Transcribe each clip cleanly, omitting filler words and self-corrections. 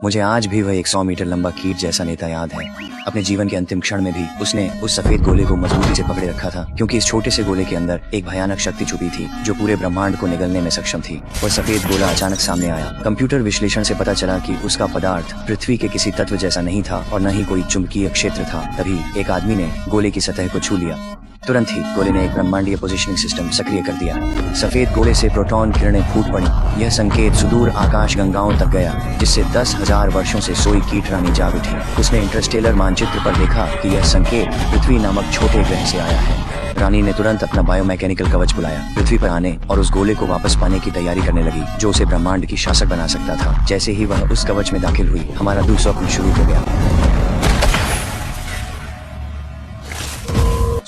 मुझे आज भी वह 100 मीटर लंबा कीट जैसा नेता याद है। अपने जीवन के अंतिम क्षण में भी उसने उस सफेद गोले को मजबूती से पकड़े रखा था, क्योंकि इस छोटे से गोले के अंदर एक भयानक शक्ति छुपी थी जो पूरे ब्रह्मांड को निगलने में सक्षम थी। वह सफेद गोला अचानक सामने आया। कंप्यूटर विश्लेषण से पता चला कि उसका पदार्थ पृथ्वी के किसी तत्व जैसा नहीं था और न ही कोई चुंबकीय क्षेत्र था। तभी एक आदमी ने गोले की सतह को छू लिया। तुरंत ही गोले ने एक ब्रह्मांडीय पोजिशनिंग सिस्टम सक्रिय कर दिया। सफेद गोले से प्रोटॉन किरणें फूट पड़ी। यह संकेत सुदूर आकाश गंगाओं तक गया, जिससे 10,000 वर्षों से सोई कीट रानी जाग उठी। उसने इंटरस्टेलर मानचित्र पर देखा कि यह संकेत पृथ्वी नामक छोटे ग्रह से आया है। रानी ने तुरंत अपना बायोमैकेनिकल कवच बुलाया, पृथ्वी पर आने और उस गोले को वापस पाने की तैयारी करने लगी जो उसे ब्रह्मांड की शासक बना सकता था। जैसे ही वह उस कवच में दाखिल हुई, हमारा दुःस्वप्न शुरू हो गया।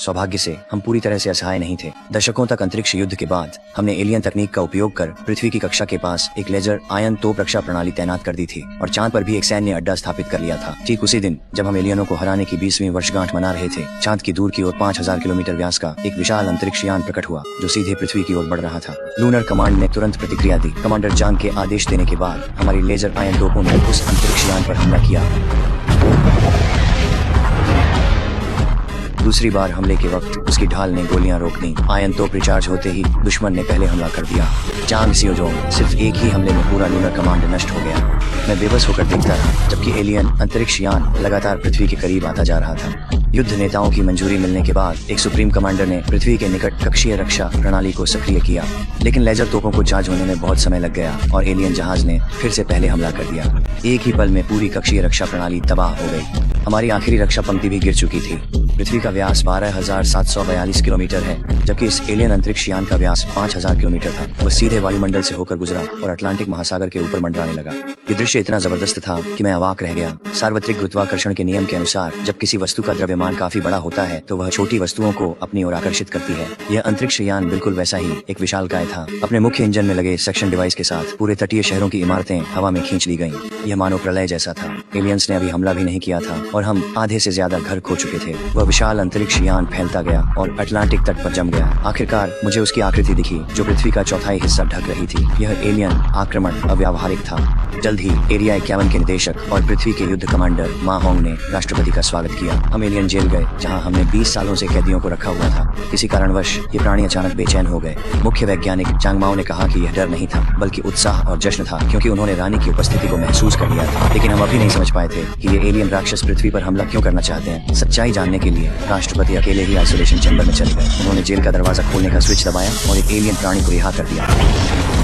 सौभाग्य से हम पूरी तरह से असहाय नहीं थे। दशकों तक अंतरिक्ष युद्ध के बाद हमने एलियन तकनीक का उपयोग कर पृथ्वी की कक्षा के पास एक लेजर आयन तोप रक्षा प्रणाली तैनात कर दी थी और चांद पर भी एक सैन्य अड्डा स्थापित कर लिया था। ठीक उसी दिन जब हम एलियनों को हराने की 20वीं वर्षगांठ मना रहे थे, चांद की दूर की ओर 5000 किलोमीटर व्यास का एक विशाल अंतरिक्ष यान प्रकट हुआ जो सीधे पृथ्वी की ओर बढ़ रहा था। लूनर कमांड ने तुरंत प्रतिक्रिया दी। कमांडर जान के आदेश देने के बाद हमारी लेजर आयन तोपों ने उस अंतरिक्ष यान पर हमला किया। दूसरी बार हमले के वक्त उसकी ढाल ने गोलियां रोक दी। आयन तोप रिचार्ज होते ही दुश्मन ने पहले हमला कर दिया। चांद सियोजोंग सिर्फ एक ही हमले में पूरा लूनर कमांड नष्ट हो गया। मैं बेबस होकर देखता रहा जबकि एलियन अंतरिक्ष यान लगातार पृथ्वी के करीब आता जा रहा था। युद्ध नेताओं की मंजूरी मिलने के बाद एक सुप्रीम कमांडर ने पृथ्वी के निकट कक्षीय रक्षा प्रणाली को सक्रिय किया, लेकिन लेजर तोपों को चार्ज होने में बहुत समय लग गया और एलियन जहाज ने फिर से पहले हमला कर दिया। एक ही पल में पूरी कक्षीय रक्षा प्रणाली तबाह हो गई। हमारी आखिरी रक्षा पंक्ति भी गिर चुकी थी। पृथ्वी का व्यास 12,742 किलोमीटर है, जबकि इस एलियन अंतरिक्ष यान का व्यास 5,000 किलोमीटर था। वह सीधे वायुमंडल से होकर गुजरा और अटलांटिक महासागर के ऊपर मंडराने लगा। ये दृश्य इतना जबरदस्त था कि मैं अवाक रह गया। सार्वत्रिक गुरुत्वाकर्षण के नियम के अनुसार जब किसी वस्तु का द्रव्यमान काफी बड़ा होता है तो वह छोटी वस्तुओं को अपनी ओर आकर्षित करती है। यह अंतरिक्ष यान बिल्कुल वैसा ही एक विशालकाय था। अपने मुख्य इंजन में लगे सक्शन डिवाइस के साथ पूरे तटीय शहरों की इमारतें हवा में खींच ली गईं। यह मानो प्रलय जैसा था। एलियंस ने अभी हमला भी नहीं किया था और हम आधे से ज्यादा घर खो चुके थे। वह विशाल अंतरिक्ष यान फैलता गया और अटलांटिक तट पर जम गया। आखिरकार मुझे उसकी आकृति दिखी जो पृथ्वी का चौथाई हिस्सा ढक रही थी। यह एलियन आक्रमण अव्यावहारिक था। जल्द ही एरिया 51 के निदेशक और पृथ्वी के युद्ध कमांडर मा होंग ने राष्ट्रपति का स्वागत किया। हम एलियन जेल गए जहां हमने 20 सालों से कैदियों को रखा हुआ था। किसी कारणवश ये प्राणी अचानक बेचैन हो गए। मुख्य वैज्ञानिक चांग माओ ने कहा कि यह डर नहीं था बल्कि उत्साह और जश्न था, क्योंकि उन्होंने रानी की उपस्थिति को महसूस कर लिया था। लेकिन हम अभी नहीं समझ पाए थे कि ये एलियन राक्षस पृथ्वी पर हमला क्यों करना चाहते हैं। सच्चाई जानने के लिए राष्ट्रपति अकेले ही आइसोलेशन चैम्बर में चले गए। उन्होंने जेल का दरवाजा खोलने का स्विच दबाया और एक एलियन प्राणी को रिहा कर दिया।